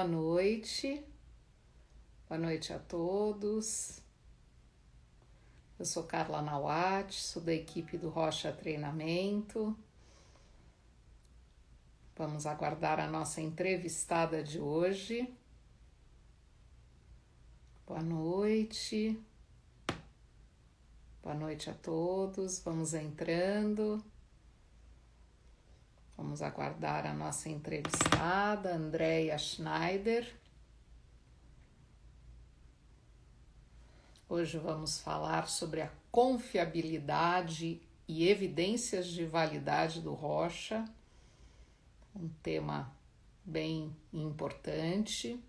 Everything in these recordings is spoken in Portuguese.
Boa noite, boa noite a todos. Eu sou Carla Nawat, sou da equipe do Rocha Treinamento. Vamos aguardar a nossa entrevistada de hoje. Boa noite a todos. Vamos entrando. Vamos aguardar a nossa entrevistada, Andrea Schneider. Hoje vamos falar sobre a confiabilidade e evidências de validade do Rocha, um tema bem importante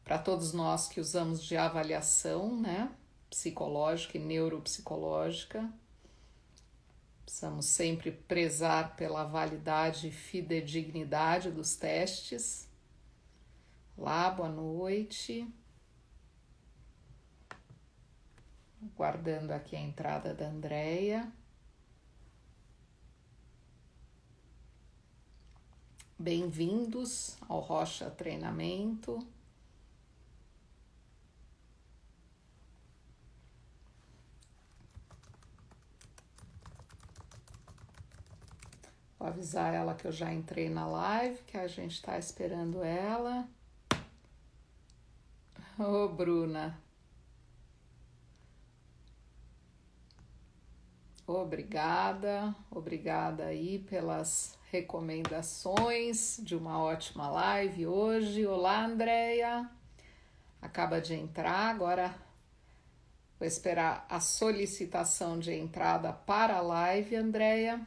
para todos nós que usamos de avaliação, né, psicológica e neuropsicológica. Precisamos sempre prezar pela validade e fidedignidade dos testes. Olá, boa noite. Guardando aqui a entrada da Andrea. Bem-vindos ao Rocha Treinamento. Vou avisar ela que eu já entrei na live, que a gente está esperando ela. Ô, Bruna. Obrigada aí pelas recomendações de uma ótima live hoje. Olá, Andrea. Acaba de entrar, agora vou esperar a solicitação de entrada para a live, Andrea.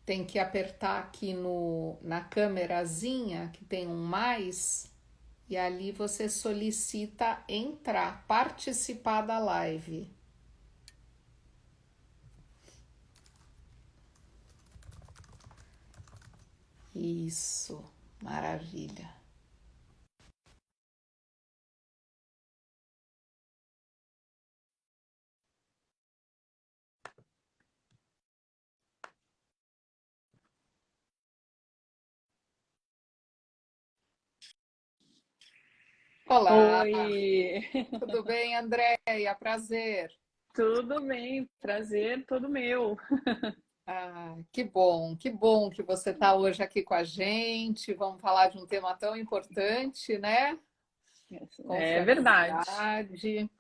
Tem que apertar aqui na câmerazinha que tem um mais e ali você solicita entrar, participar da live. Isso, maravilha. Olá, Oi, tudo bem, Andréia? Prazer. tudo bem? Prazer todo meu. Ah, que bom que você está hoje aqui com a gente. Vamos falar de um tema tão importante, né? É verdade. Confiabilidade,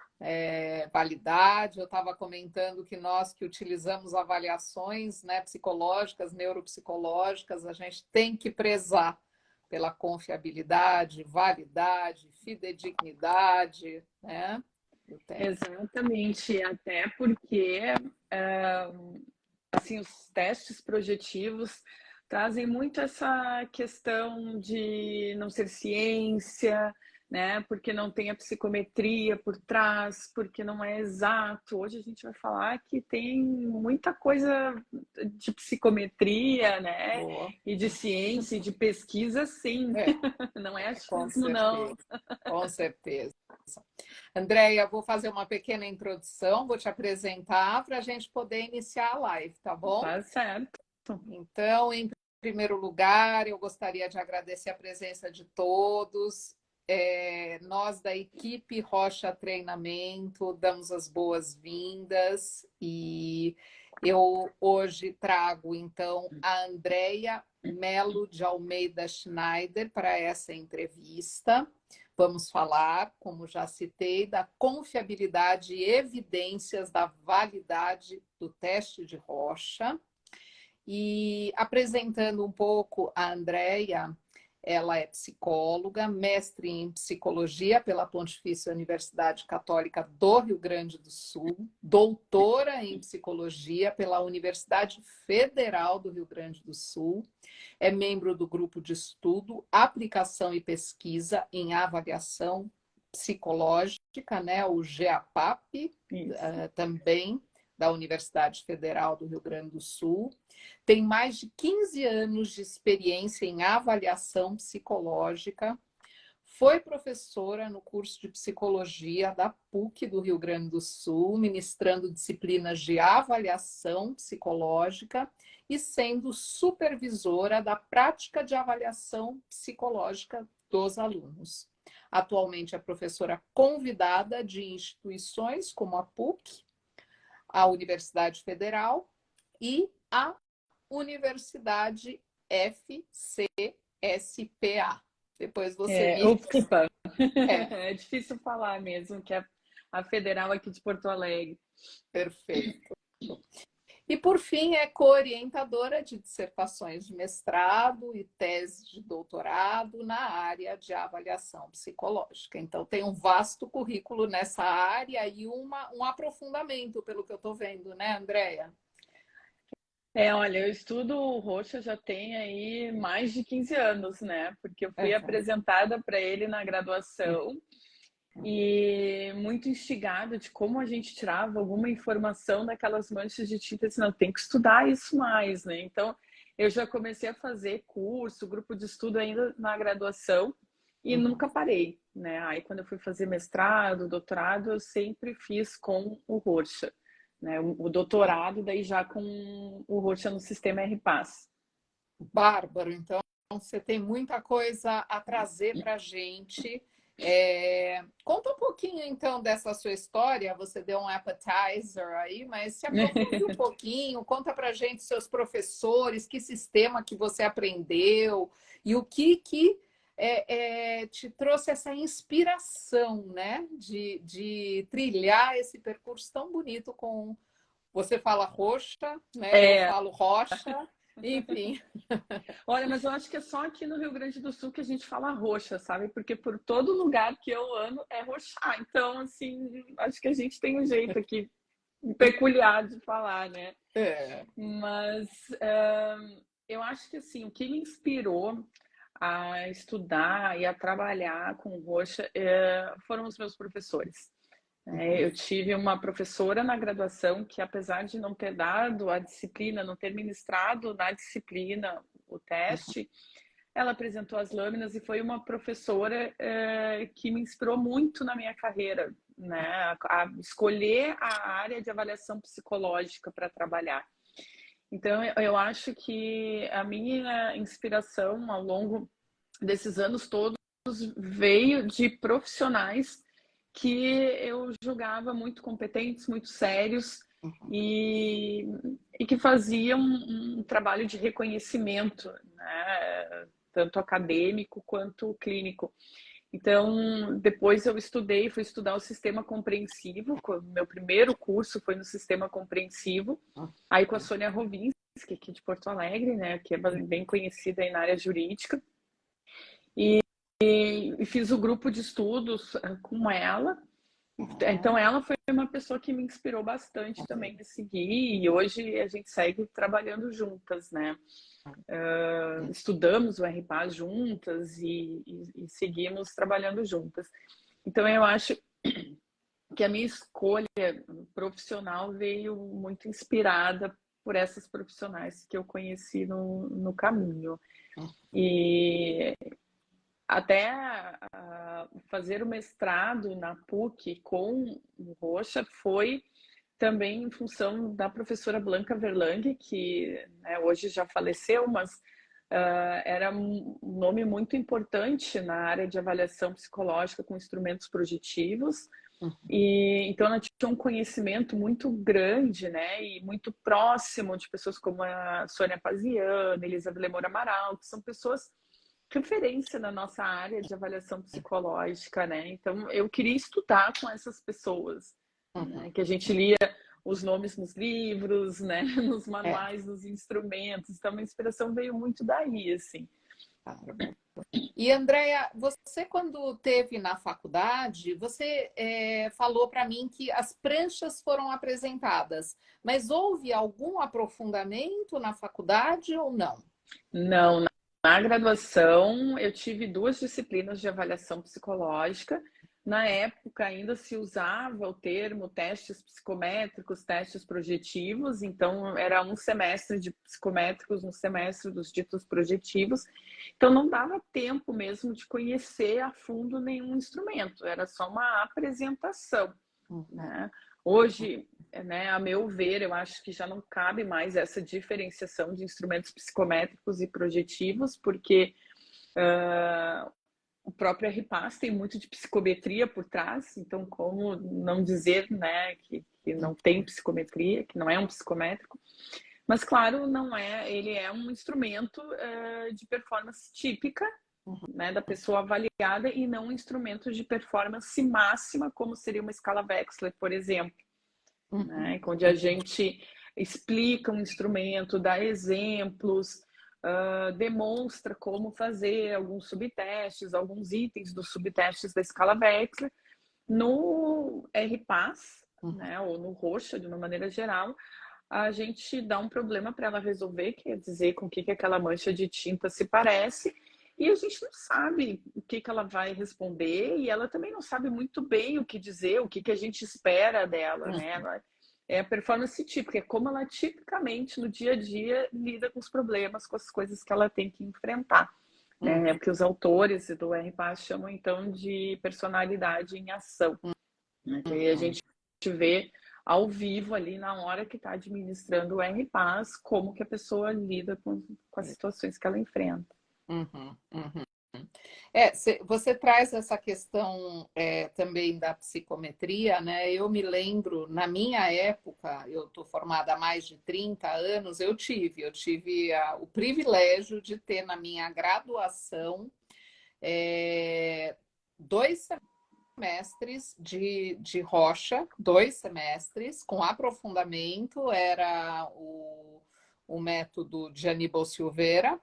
validade. Eu estava comentando que nós que utilizamos avaliações, né, psicológicas, neuropsicológicas, a gente tem que prezar pela confiabilidade, validade, fidedignidade, né, do teste. Exatamente, até porque assim, os testes projetivos trazem muito essa questão de não ser ciência, né? Porque não tem a psicometria por trás, porque não é exato. Hoje a gente vai falar que tem muita coisa de psicometria, né? Boa. E de ciência e de pesquisa, sim. É, Não é com achismo, não. certeza, com certeza. Andréia, vou fazer uma pequena introdução, vou te apresentar para a gente poder iniciar a live, tá bom? Tá certo. Então, em primeiro lugar, eu gostaria de agradecer a presença de todos. Nós da equipe Rocha Treinamento damos as boas-vindas e eu hoje trago então a Andrea Melo de Almeida Schneider para essa entrevista. Vamos falar, como já citei, da confiabilidade e evidências da validade do teste de Rocha. E apresentando um pouco a Andrea, ela é psicóloga, mestre em psicologia pela Pontifícia Universidade Católica do Rio Grande do Sul, doutora em psicologia pela Universidade Federal do Rio Grande do Sul, é membro do grupo de estudo, aplicação e pesquisa em avaliação psicológica, né, o GEAPAP, também da Universidade Federal do Rio Grande do Sul. Tem mais de 15 anos de experiência em avaliação psicológica, Foi professora no curso de psicologia da PUC do Rio Grande do Sul, ministrando disciplinas de avaliação psicológica e sendo supervisora da prática de avaliação psicológica dos alunos. Atualmente é professora convidada de instituições como a PUC, a Universidade Federal e a Universidade FCSPA. Depois você me... UFSPA. É difícil falar mesmo, que é a federal aqui de Porto Alegre. Perfeito. E, por fim, é co-orientadora de dissertações de mestrado e teses de doutorado na área de avaliação psicológica. Então, tem um vasto currículo nessa área e um aprofundamento, pelo que eu estou vendo, né, Andréia? Olha, eu estudo o Rocha já tem aí mais de 15 anos, né? Porque eu fui apresentada para ele na graduação e muito instigada de como a gente tirava alguma informação daquelas manchas de tinta, assim, não, tem que estudar isso mais, né? Então, eu já comecei a fazer curso, grupo de estudo ainda na graduação e nunca parei, né? Aí, quando eu fui fazer mestrado, doutorado, eu sempre fiz com o Rocha, né? O doutorado, daí já com o Rocha no sistema RPAS. Bárbaro, então você tem muita coisa a trazer para a gente. Conta um pouquinho, então, dessa sua história. Você deu um appetizer aí, mas se aprofunde um pouquinho. Conta para a gente seus professores, que sistema que você aprendeu e o que te trouxe essa inspiração, né, de trilhar esse percurso tão bonito com... Você fala Rocha, né? Eu falo Rocha, enfim. Olha, mas eu acho que é só aqui no Rio Grande do Sul que a gente fala Rocha, sabe? Porque por todo lugar que eu ando é Rochá. Então, assim, acho que a gente tem um jeito aqui peculiar de falar, né? Mas eu acho que, assim, o que me inspirou a estudar e a trabalhar com Rocha foram os meus professores. Eu tive uma professora na graduação que, apesar de não ter dado a disciplina, não ter ministrado na disciplina o teste, ela apresentou as lâminas e foi uma professora que me inspirou muito na minha carreira, né? A escolher a área de avaliação psicológica para trabalhar. Então, eu acho que a minha inspiração ao longo desses anos todos veio de profissionais que eu julgava muito competentes, muito sérios e que faziam um trabalho de reconhecimento, né? Tanto acadêmico quanto clínico. Então, depois eu fui estudar o sistema compreensivo. Meu primeiro curso foi no sistema compreensivo, aí com a Sônia Rovinski, aqui de Porto Alegre, né? Que é bem conhecida aí na área jurídica. E fiz o grupo de estudos com ela. Então, ela foi uma pessoa que me inspirou bastante também de seguir. E hoje a gente segue trabalhando juntas, né? Estudamos o RPAS juntas e seguimos trabalhando juntas. Então, eu acho que a minha escolha profissional veio muito inspirada por essas profissionais que eu conheci no caminho. E até fazer o mestrado na PUC com o Rocha foi também em função da professora Blanca Verlang, que, né, hoje já faleceu, mas era um nome muito importante na área de avaliação psicológica com instrumentos projetivos. E então ela tinha um conhecimento muito grande, né, e muito próximo de pessoas como a Sônia Paziano, Elisa Lemor Amaral, que são pessoas referência na nossa área de avaliação psicológica, né? Então, eu queria estudar com essas pessoas, né? Que a gente lia os nomes nos livros, né? Nos manuais, nos instrumentos. Então, a inspiração veio muito daí, assim. E, Andréia, você quando teve na faculdade, você falou para mim que as pranchas foram apresentadas, mas houve algum aprofundamento na faculdade ou não? Não, na graduação, eu tive 2 disciplinas de avaliação psicológica, Na época ainda se usava o termo testes psicométricos, testes projetivos, então era um semestre de psicométricos, um semestre dos ditos projetivos, então não dava tempo mesmo de conhecer a fundo nenhum instrumento, era só uma apresentação, né? Hoje, né, a meu ver, eu acho que já não cabe mais essa diferenciação de instrumentos psicométricos e projetivos, porque o próprio RPAS tem muito de psicometria por trás, então como não dizer, né, que não tem psicometria, que não é um psicométrico, mas claro, não é, ele é um instrumento de performance típica, né, da pessoa avaliada e não um instrumento de performance máxima, como seria uma escala Wechsler, por exemplo, né, onde a gente explica um instrumento, dá exemplos, demonstra como fazer alguns subtestes, alguns itens dos subtestes da escala Wechsler. No RPAS, né, ou no Rocha, de uma maneira geral, a gente dá um problema para ela resolver, quer dizer, com o que aquela mancha de tinta se parece, e a gente não sabe o que ela vai responder, e ela também não sabe muito bem o que dizer, o que a gente espera dela, né? É a performance típica, é como ela tipicamente no dia a dia lida com os problemas, com as coisas que ela tem que enfrentar. Né? Porque os autores do RPAS chamam então de personalidade em ação. Né? Que aí a gente vê ao vivo ali na hora que está administrando o RPAS como que a pessoa lida com as situações que ela enfrenta. Você traz essa questão também da psicometria, né? Eu me lembro, na minha época, eu estou formada há mais de 30 anos, eu tive o privilégio de ter na minha graduação 2 semestres de Rocha, 2 semestres com aprofundamento, era o método de Aníbal Silveira.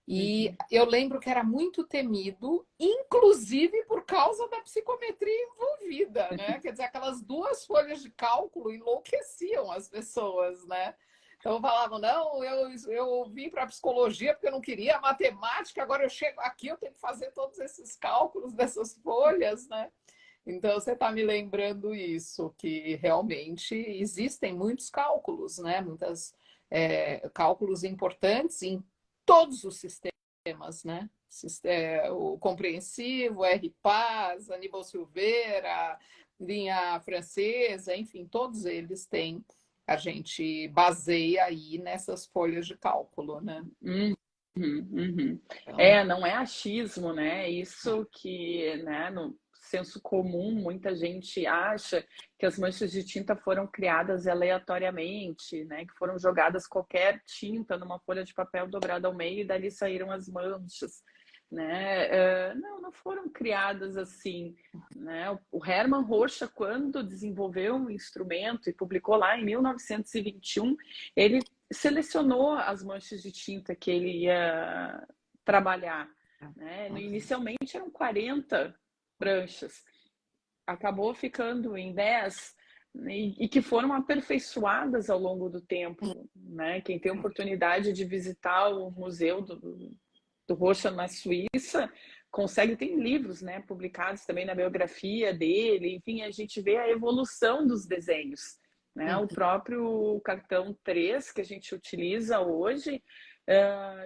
E eu lembro que era muito temido, inclusive por causa da psicometria envolvida, né? Quer dizer, aquelas 2 folhas de cálculo enlouqueciam as pessoas, né? Então falavam, não, eu vim para a psicologia porque eu não queria matemática, agora eu chego aqui, eu tenho que fazer todos esses cálculos dessas folhas, né? Então você está me lembrando isso, que realmente existem muitos cálculos, né? Cálculos importantes em todos os sistemas, né? O compreensivo, RPAS, Aníbal Silveira, linha francesa, enfim, todos eles têm, a gente baseia aí nessas folhas de cálculo, né? Então... não é achismo, né? Isso que, né, no senso comum, muita gente acha que as manchas de tinta foram criadas aleatoriamente, né? Que foram jogadas qualquer tinta numa folha de papel dobrada ao meio e dali saíram as manchas, né? Não foram criadas assim, né? O Hermann Rocha, quando desenvolveu um instrumento e publicou lá em 1921, ele selecionou as manchas de tinta que ele ia trabalhar, né? Inicialmente eram 40 pranchas, acabou ficando em 10 e que foram aperfeiçoadas ao longo do tempo, né? Quem tem oportunidade de visitar o museu do Rocha na Suíça consegue, tem livros, né, publicados também na biografia dele, enfim, a gente vê a evolução dos desenhos, né? O próprio cartão 3 que a gente utiliza hoje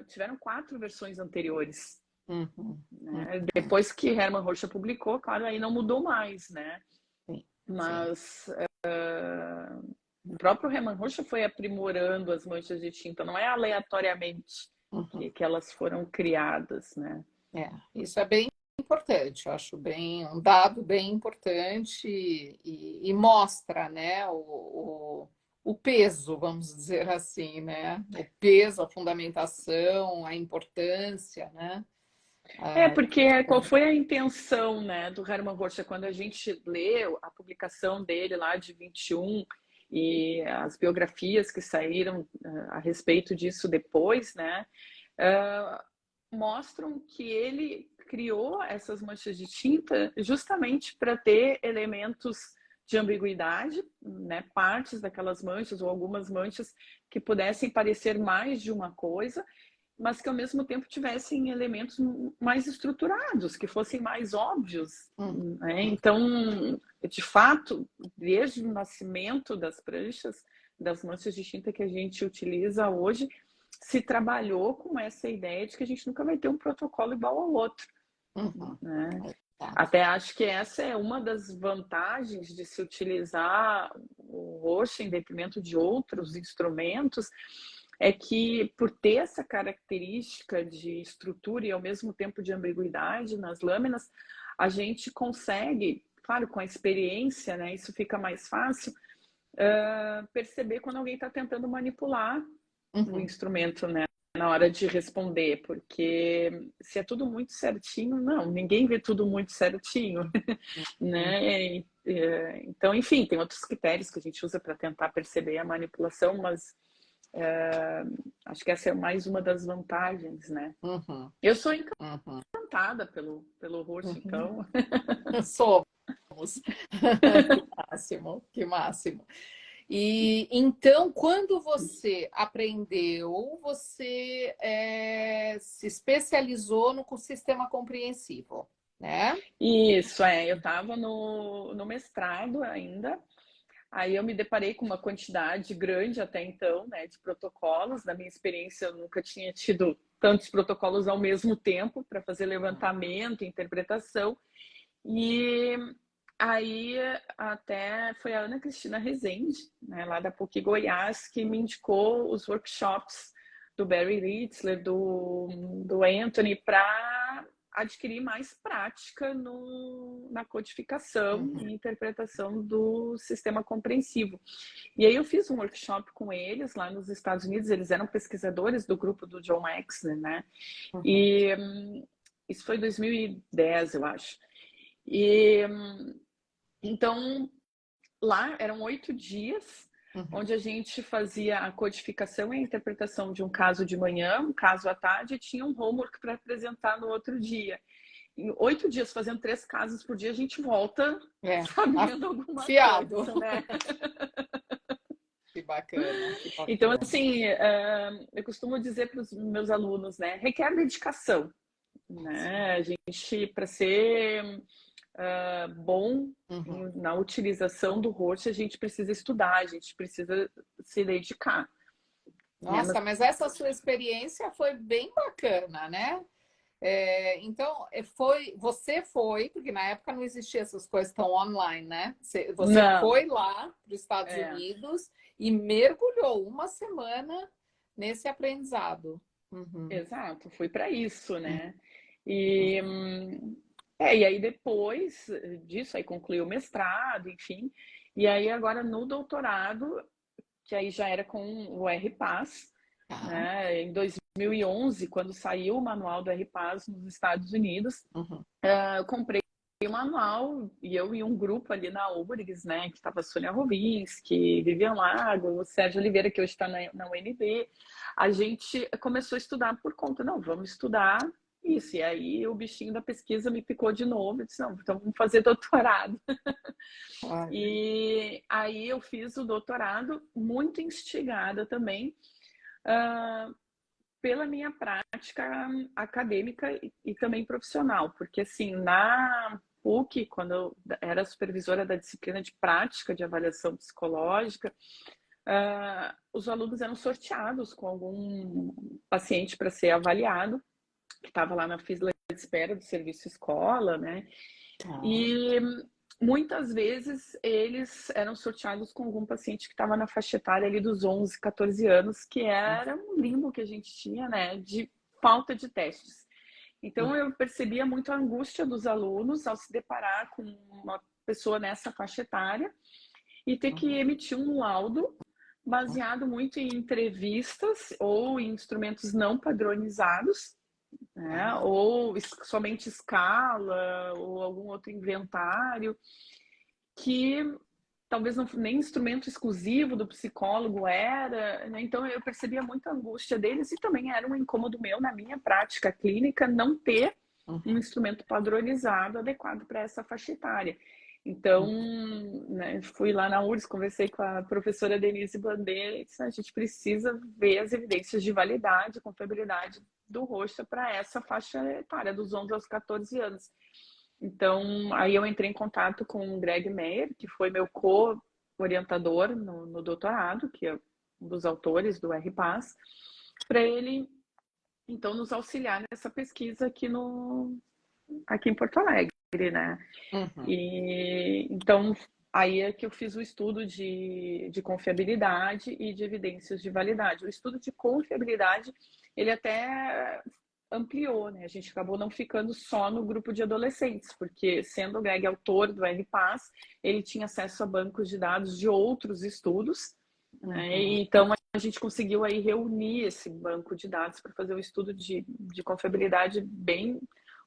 tiveram 4 versões anteriores. Né? Depois que Hermann Rocha publicou, claro, aí não mudou mais, né? Mas o próprio Hermann Rocha foi aprimorando as manchas de tinta, não é aleatoriamente que elas foram criadas, né? Isso é bem importante, eu acho um dado bem importante e mostra, né, o peso, vamos dizer assim, né? O peso, a fundamentação, a importância, né? Porque qual foi a intenção, né, do Hermann Rocha quando a gente lê a publicação dele lá de 21 e as biografias que saíram a respeito disso depois, né, mostram que ele criou essas manchas de tinta justamente para ter elementos de ambiguidade, né, partes daquelas manchas ou algumas manchas que pudessem parecer mais de uma coisa, mas que ao mesmo tempo tivessem elementos mais estruturados, que fossem mais óbvios, né? Então, de fato, desde o nascimento das pranchas, das manchas de tinta que a gente utiliza hoje, se trabalhou com essa ideia de que a gente nunca vai ter um protocolo igual ao outro, né? Até acho que essa é uma das vantagens de se utilizar o roxo em detrimento de outros instrumentos, é que por ter essa característica de estrutura e ao mesmo tempo de ambiguidade nas lâminas, a gente consegue, claro, com a experiência, né, isso fica mais fácil, perceber quando alguém está tentando manipular o instrumento, né, na hora de responder, porque se é tudo muito certinho, não, ninguém vê tudo muito certinho, né? Então, enfim, tem outros critérios que a gente usa para tentar perceber a manipulação, mas acho que essa é mais uma das vantagens, né? Eu sou encantada pelo roxo, então. Somos. Que máximo, que máximo. E então, quando você aprendeu, você se especializou no sistema compreensivo, né? Isso, eu estava no mestrado ainda, aí eu me deparei com uma quantidade grande até então, né, de protocolos. Na minha experiência, eu nunca tinha tido tantos protocolos ao mesmo tempo para fazer levantamento, interpretação. E aí até foi a Ana Cristina Rezende, né, lá da PUC Goiás, que me indicou os workshops do Barry Ritzler, do Anthony, para adquirir mais prática na codificação e interpretação do sistema compreensivo. E aí eu fiz um workshop com eles lá nos Estados Unidos. Eles eram pesquisadores do grupo do John Exner, né? E isso foi em 2010, eu acho. E então lá eram 8 dias, onde a gente fazia a codificação e a interpretação de um caso de manhã, um caso à tarde, e tinha um homework para apresentar no outro dia. Em 8 dias, fazendo 3 casos por dia, a gente volta sabendo alguma coisa, né? Que bacana, que bacana. Então, assim, eu costumo dizer para os meus alunos, né? Requer dedicação, né? A gente, para ser bom na utilização do roxo, a gente precisa estudar, a gente precisa se dedicar. Nossa, mas essa sua experiência foi bem bacana, né? Então, você foi, porque na época não existia essas coisas tão online, né? Você foi lá para os Estados Unidos e mergulhou uma semana nesse aprendizado. Exato, fui para isso, né? E aí depois disso, aí concluí o mestrado, enfim. E aí agora no doutorado, que aí já era com o RPAS, né? Em 2011, quando saiu o manual do RPAS nos Estados Unidos, eu comprei o manual e eu e um grupo ali na URGS, né? Que estava a Sônia Rovinski, Vivian Lago, o Sérgio Oliveira, que hoje está na UNB. A gente começou a estudar por conta, não, vamos estudar isso. E aí o bichinho da pesquisa me picou de novo, eu disse, não, então vamos fazer doutorado. E aí eu fiz o doutorado muito instigada também pela minha prática acadêmica e também profissional, porque assim, na PUC, quando eu era supervisora da disciplina de prática de avaliação psicológica, os alunos eram sorteados com algum paciente para ser avaliado, que estava lá na fila de espera do serviço escola, né? E muitas vezes eles eram sorteados com algum paciente que estava na faixa etária ali dos 11, 14 anos, que era um limbo que a gente tinha, né, de falta de testes. Então eu percebia muito a angústia dos alunos ao se deparar com uma pessoa nessa faixa etária e ter que emitir um laudo baseado muito em entrevistas ou em instrumentos não padronizados, né? Ou somente escala ou algum outro inventário que talvez não nem instrumento exclusivo do psicólogo era, né? Então eu percebia muita angústia deles e também era um incômodo meu na minha prática clínica não ter um instrumento padronizado adequado para essa faixa etária. Então, né, fui lá na URSS, conversei com a professora Denise Bandeira e disse, a gente precisa ver as evidências de validade, confiabilidade do roxa para essa faixa etária, dos 11 aos 14 anos. Então, aí eu entrei em contato com o Greg Meyer, que foi meu co-orientador no doutorado, que é um dos autores do RPAS, para ele, então, nos auxiliar nessa pesquisa aqui em Porto Alegre, né? Uhum. E então aí é que eu fiz o estudo de confiabilidade e de evidências de validade. O estudo de confiabilidade, ele até ampliou, né? A gente acabou não ficando só no grupo de adolescentes, porque sendo o Greg autor do RPAS, ele tinha acesso a bancos de dados de outros estudos, né? E então a gente conseguiu aí reunir esse banco de dados para fazer um estudo de confiabilidade bem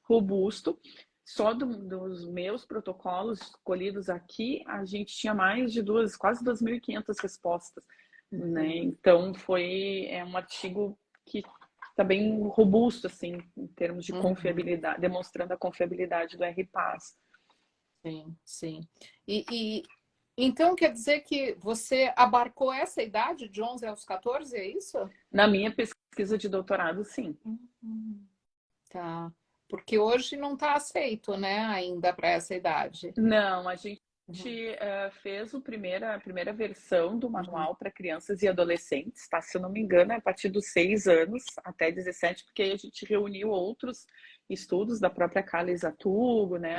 robusto. Só dos meus protocolos escolhidos aqui, a gente tinha mais de quase 2.500 respostas, né? Então foi um artigo que está bem robusto assim em termos de confiabilidade, demonstrando a confiabilidade do RPAS. Sim, sim. E então quer dizer que você abarcou essa idade de 11 aos 14, é isso? Na minha pesquisa de doutorado, sim. Tá. Porque hoje não está aceito, né, ainda para essa idade. Não, a gente fez a primeira versão do manual para crianças e adolescentes, tá? Se eu não me engano, é a partir dos 6 anos até 17, porque aí a gente reuniu outros estudos da própria Carla Exatugo, né,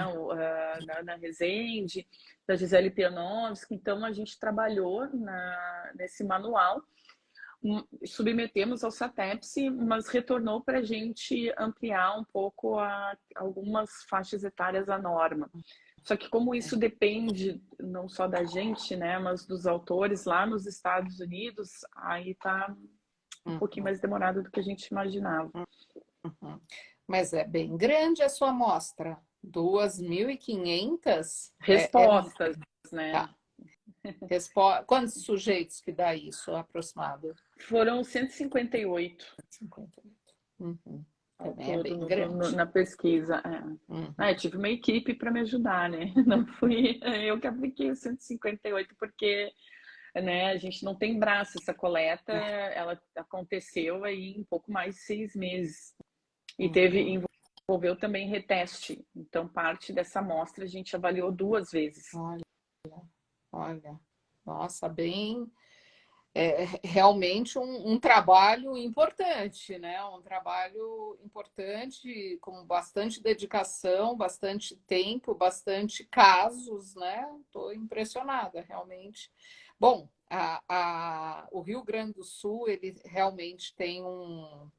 da Ana Rezende, da Gisele Pianovski. Então, a gente trabalhou nesse manual, submetemos ao SATEPS, mas retornou para a gente ampliar um pouco algumas faixas etárias à norma. Só que como isso depende não só da gente, né, mas dos autores lá nos Estados Unidos, aí tá um pouquinho mais demorado do que a gente imaginava. Mas é bem grande a sua amostra. 2.500? Respostas, né? Tá. Quantos sujeitos que dá isso, aproximado? Foram 158. 58. Uhum. Ao Também é todo bem grande. na pesquisa. Eu tive uma equipe para me ajudar, né? Não fui eu que apliquei os 158, porque, né, a gente não tem braço. Essa coleta, ela aconteceu aí em pouco mais de 6 meses. E envolveu também reteste. Então, parte dessa amostra a gente avaliou 2 vezes. Olha, nossa, bem... realmente um trabalho importante, né? Um trabalho importante, com bastante dedicação, bastante tempo, bastante casos, né? Estou impressionada, realmente. Bom, o Rio Grande do Sul, ele realmente tem um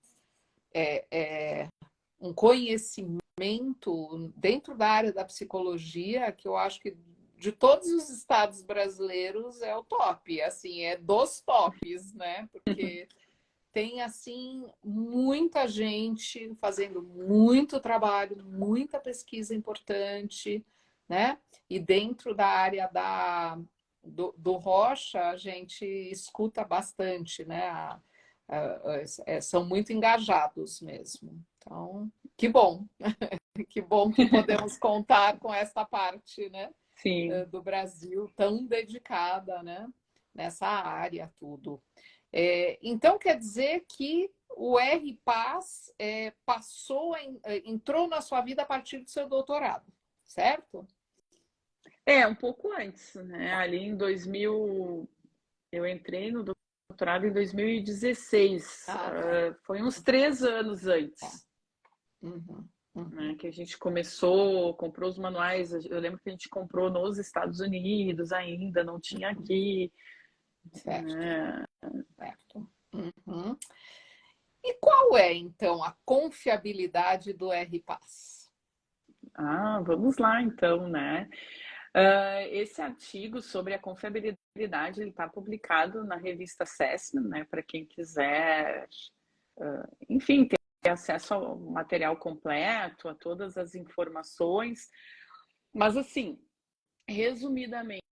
conhecimento dentro da área da psicologia que eu acho que de todos os estados brasileiros é o top, assim, é dos tops, né? Porque tem assim muita gente fazendo muito trabalho, muita pesquisa importante, né? E dentro da área do Rocha a gente escuta bastante, né? São muito engajados mesmo. Então, que bom, que bom que podemos contar com essa parte, né? Sim. Do Brasil tão dedicada, né? Nessa área, tudo. Então, quer dizer que o RPAS entrou na sua vida a partir do seu doutorado, certo? Um pouco antes, né? Ali em 2000, eu entrei no doutorado em 2016. Foi uns 3 anos antes. Né, que a gente comprou os manuais. Eu lembro que a gente comprou nos Estados Unidos ainda, não tinha aqui. Certo. Né? Certo. E qual é, então, a confiabilidade do RPAS? Vamos lá, então, né? Esse artigo sobre a confiabilidade está publicado na revista Assessment, né? Para quem quiser, enfim, ter acesso ao material completo, a todas as informações. Mas, assim, resumidamente,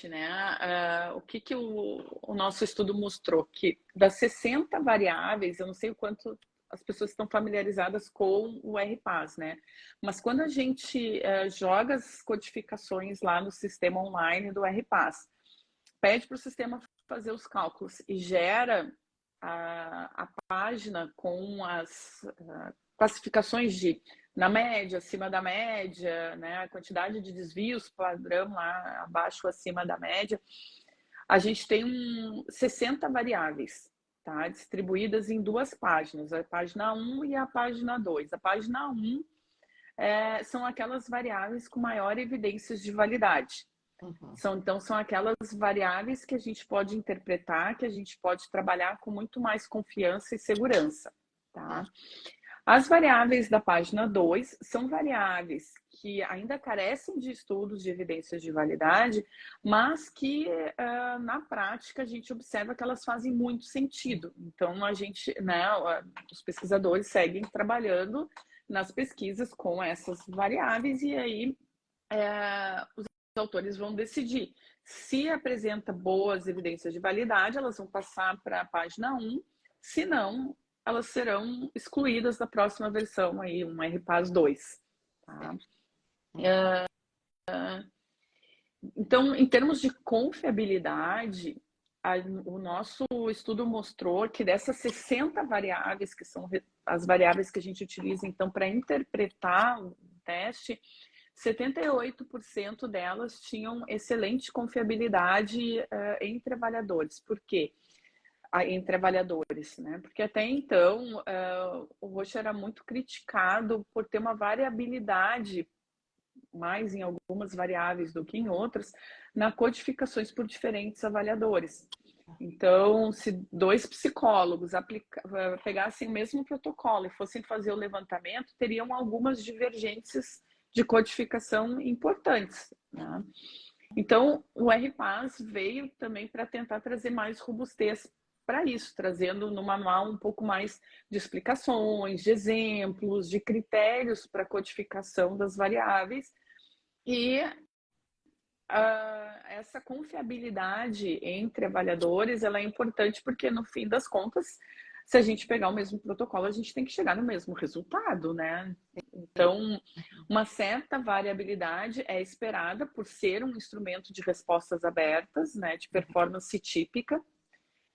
né? O que o nosso estudo mostrou? Que das 60 variáveis, eu não sei o quanto as pessoas estão familiarizadas com o RPAS, né? Mas quando a gente joga as codificações lá no sistema online do RPAS, pede para o sistema fazer os cálculos e gera a página com as classificações de na média, acima da média, né? A quantidade de desvios padrão lá abaixo, acima da média. A gente tem 60 variáveis, tá? Distribuídas em duas páginas, a página 1 e a página 2. A página 1 são aquelas variáveis com maior evidências de validade. Uhum. Então, são aquelas variáveis que a gente pode interpretar, que a gente pode trabalhar com muito mais confiança e segurança, tá? As variáveis da página 2 são variáveis que ainda carecem de estudos de evidências de validade, mas que na prática a gente observa que elas fazem muito sentido. Então, a gente, né, os pesquisadores seguem trabalhando nas pesquisas com essas variáveis e aí os autores vão decidir se apresenta boas evidências de validade, elas vão passar para a página 1, se não, elas serão excluídas da próxima versão, aí, um RPAS 2. Tá? Então, em termos de confiabilidade, o nosso estudo mostrou que dessas 60 variáveis, que são as variáveis que a gente utiliza, então, para interpretar o teste, 78% delas tinham excelente confiabilidade entre avaliadores. Por quê? Entre avaliadores, né? Porque até então o Roche era muito criticado por ter uma variabilidade mais em algumas variáveis do que em outras na codificações por diferentes avaliadores. Então, se dois psicólogos pegassem o mesmo protocolo e fossem fazer o levantamento, teriam algumas divergências de codificação importantes, né? Então, o RPAS veio também para tentar trazer mais robustez para isso, trazendo no manual um pouco mais de explicações, de exemplos, de critérios para codificação das variáveis e essa confiabilidade entre avaliadores ela é importante porque, no fim das contas, se a gente pegar o mesmo protocolo, a gente tem que chegar no mesmo resultado, né? Então, uma certa variabilidade é esperada por ser um instrumento de respostas abertas, né, de performance típica,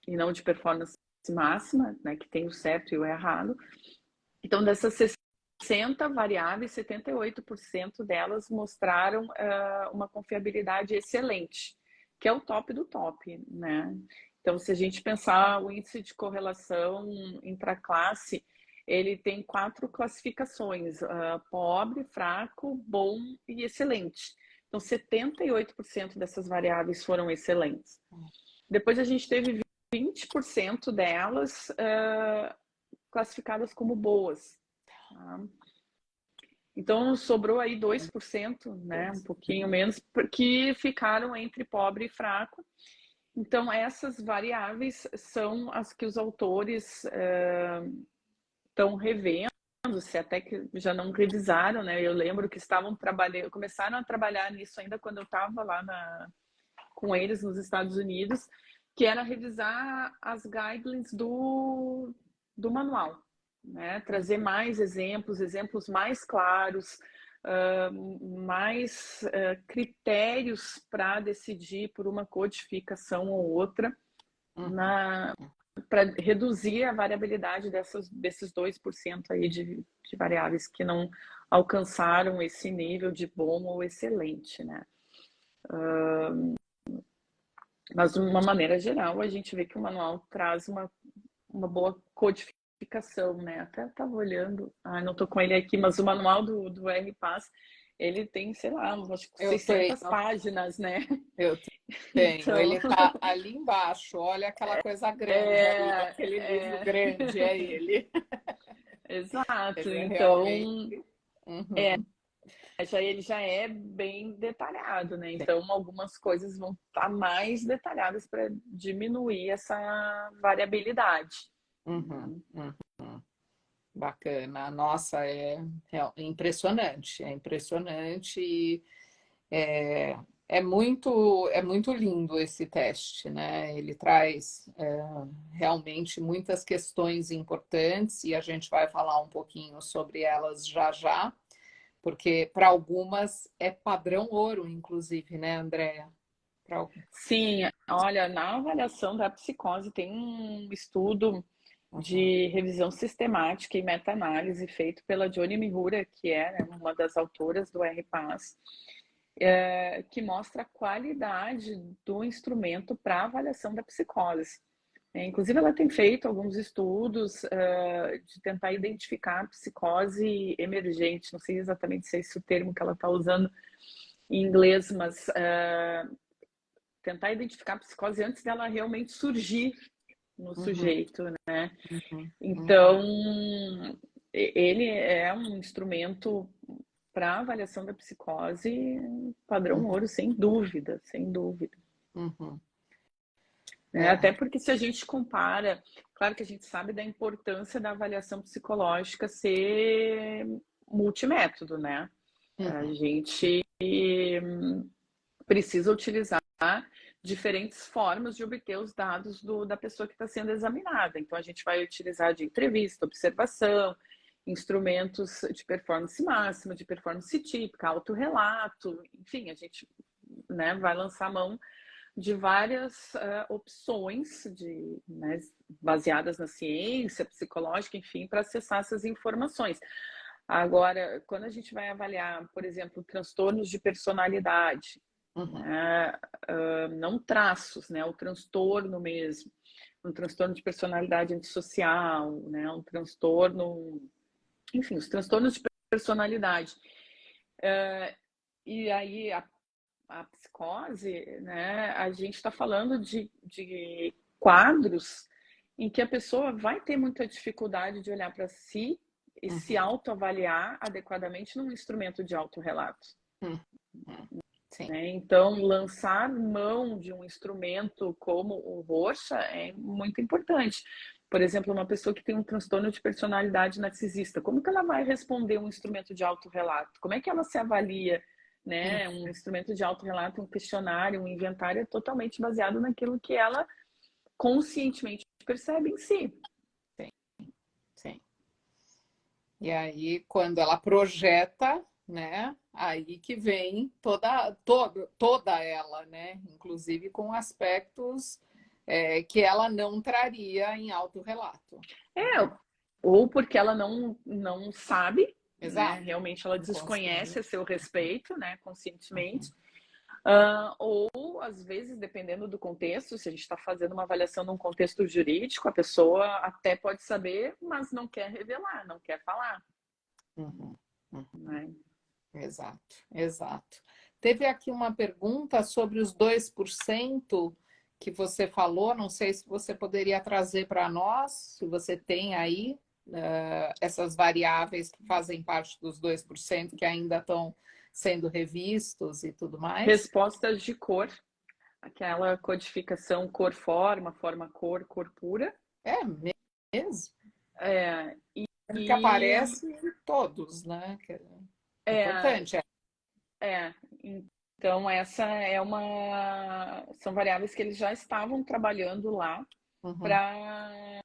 e não de performance máxima, né, que tem o certo e o errado. Então, dessas 60 variáveis, 78% delas mostraram uma confiabilidade excelente, que é o top do top, né? Então, se a gente pensar o índice de correlação intraclasse, ele tem 4 classificações: pobre, fraco, bom e excelente. Então, 78% dessas variáveis foram excelentes. Depois a gente teve 20% delas classificadas como boas. Tá? Então, sobrou aí 2%, né, um pouquinho menos, que ficaram entre pobre e fraco. Então, essas variáveis são as que os autores estão revendo, se até que já não revisaram, né? Eu lembro que começaram a trabalhar nisso ainda quando eu estava lá com eles nos Estados Unidos, que era revisar as guidelines do manual, né? Trazer mais exemplos mais claros, mais critérios para decidir por uma codificação ou outra, para reduzir a variabilidade desses 2% aí de variáveis que não alcançaram esse nível de bom ou excelente, né? Mas, de uma maneira geral, a gente vê que o manual traz uma boa codificação, né? Até estava olhando, não estou com ele aqui, mas o manual do RPAS, ele tem, sei lá, acho que 600 páginas, né? Eu tenho. Então... Ele está ali embaixo. Olha aquela coisa grande ali, aquele livro grande, é ele. Exato. Ele então, realmente... ele já é bem detalhado, né? Então, algumas coisas vão estar mais detalhadas para diminuir essa variabilidade. Bacana. Nossa, é impressionante. É impressionante. é muito lindo esse teste, né? Ele traz realmente muitas questões importantes e a gente vai falar um pouquinho sobre elas já já, porque para algumas é padrão ouro, inclusive, né, Andréa? Pra... Sim, olha, na avaliação da psicose tem um estudo Uhum, de revisão sistemática e meta-análise feito pela Johnny Mihura, que é, né, uma das autoras do RPAS, que mostra a qualidade do instrumento para avaliação da psicose. Inclusive, ela tem feito alguns estudos de tentar identificar a psicose emergente. Não sei exatamente se é esse o termo que ela está usando em inglês, mas tentar identificar a psicose antes dela realmente surgir no uhum, sujeito, né? uhum, Então, uhum, ele é um instrumento para avaliação da psicose padrão uhum, ouro, sem dúvida, sem dúvida. uhum. Né? É, Até porque se a gente compara, claro que a gente sabe da importância da avaliação psicológica ser multimétodo, né? A uhum, gente precisa utilizar diferentes formas de obter os dados da pessoa que está sendo examinada. Então, a gente vai utilizar de entrevista, observação, instrumentos de performance máxima, de performance típica, autorrelato, enfim, a gente, né, vai lançar a mão de várias opções né, baseadas na ciência, psicológica, enfim, para acessar essas informações. Agora, quando a gente vai avaliar, por exemplo, transtornos de personalidade, uhum, né, não traços, né, o transtorno mesmo, um transtorno de personalidade antissocial, né, um transtorno, enfim, os transtornos de personalidade. E aí a psicose, né, a gente está falando de quadros em que a pessoa vai ter muita dificuldade de olhar para si e se uhum, autoavaliar adequadamente num instrumento de autorrelato. uhum. Sim. Né? Então, lançar mão de um instrumento como o Roxa é muito importante. Por exemplo, uma pessoa que tem um transtorno de personalidade narcisista, como que ela vai responder um instrumento de autorrelato? Como é que ela se avalia? Uhum, Né? Um instrumento de autorrelato, um questionário, um inventário é totalmente baseado naquilo que ela conscientemente percebe em si. sim, sim. E aí, quando ela projeta, né? Aí que vem toda ela, né? Inclusive com aspectos que ela não traria em autorrelato. É, ou porque ela não sabe, né? Exato. Realmente ela desconhece a Inconsciente. seu respeito, né? Uhum, Conscientemente. Ou, às vezes, dependendo do contexto, se a gente está fazendo uma avaliação num contexto jurídico, a pessoa até pode saber, mas não quer revelar, não quer falar. uhum, uhum. Né? Exato, exato. Teve aqui uma pergunta sobre os 2% que você falou, não sei se você poderia trazer para nós, se você tem aí essas variáveis que fazem parte dos 2% que ainda estão sendo revistos e tudo mais. Respostas de cor, aquela codificação cor-forma, forma-cor, cor pura. É mesmo? É, Que e aparece em todos, né? Que é é, importante. é, então essa é são variáveis que eles já estavam trabalhando lá Uhum, para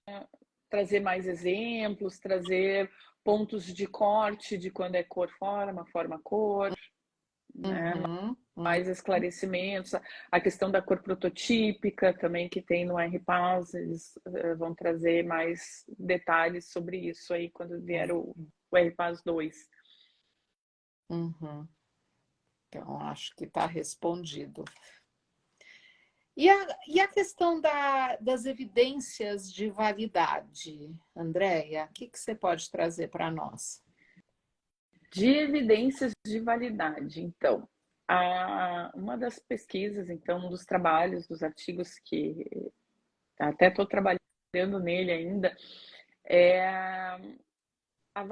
trazer mais exemplos, trazer pontos de corte de quando é cor forma, forma cor, né? uhum, Mais esclarecimentos, a questão da cor prototípica também que tem no RPAS, eles vão trazer mais detalhes sobre isso aí quando vier o RPAS 2. uhum. Então, acho que está respondido. E a questão das evidências de validade, Andréia, o que você pode trazer para nós? De evidências de validade, então, uma das pesquisas, então, um dos trabalhos, dos artigos que até estou trabalhando nele ainda, é a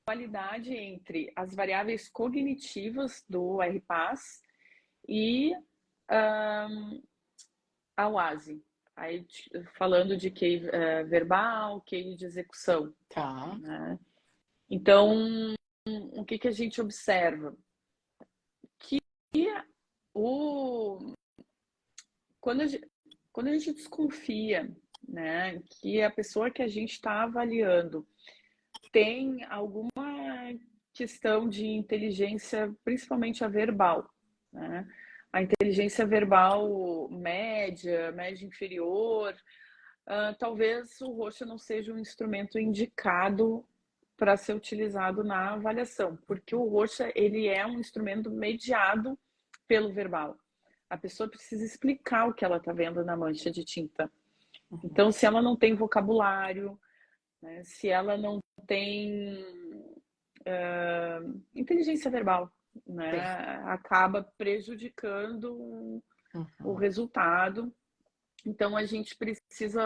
validade entre as variáveis cognitivas do RPAS e a UASI. Aí, falando de QI verbal, QI de execução. Tá. Né? Então, o que a gente observa? Que o, quando a gente desconfia, né, que a pessoa que a gente está avaliando tem alguma questão de inteligência, principalmente a verbal, né? A inteligência verbal média, média inferior, talvez o roxo não seja um instrumento indicado para ser utilizado na avaliação, porque o roxo ele é um instrumento mediado pelo verbal. A pessoa precisa explicar o que ela está vendo na mancha de tinta. Então, se ela não tem vocabulário, né, se ela não tem inteligência verbal, né, acaba prejudicando o resultado. Então, a gente precisa,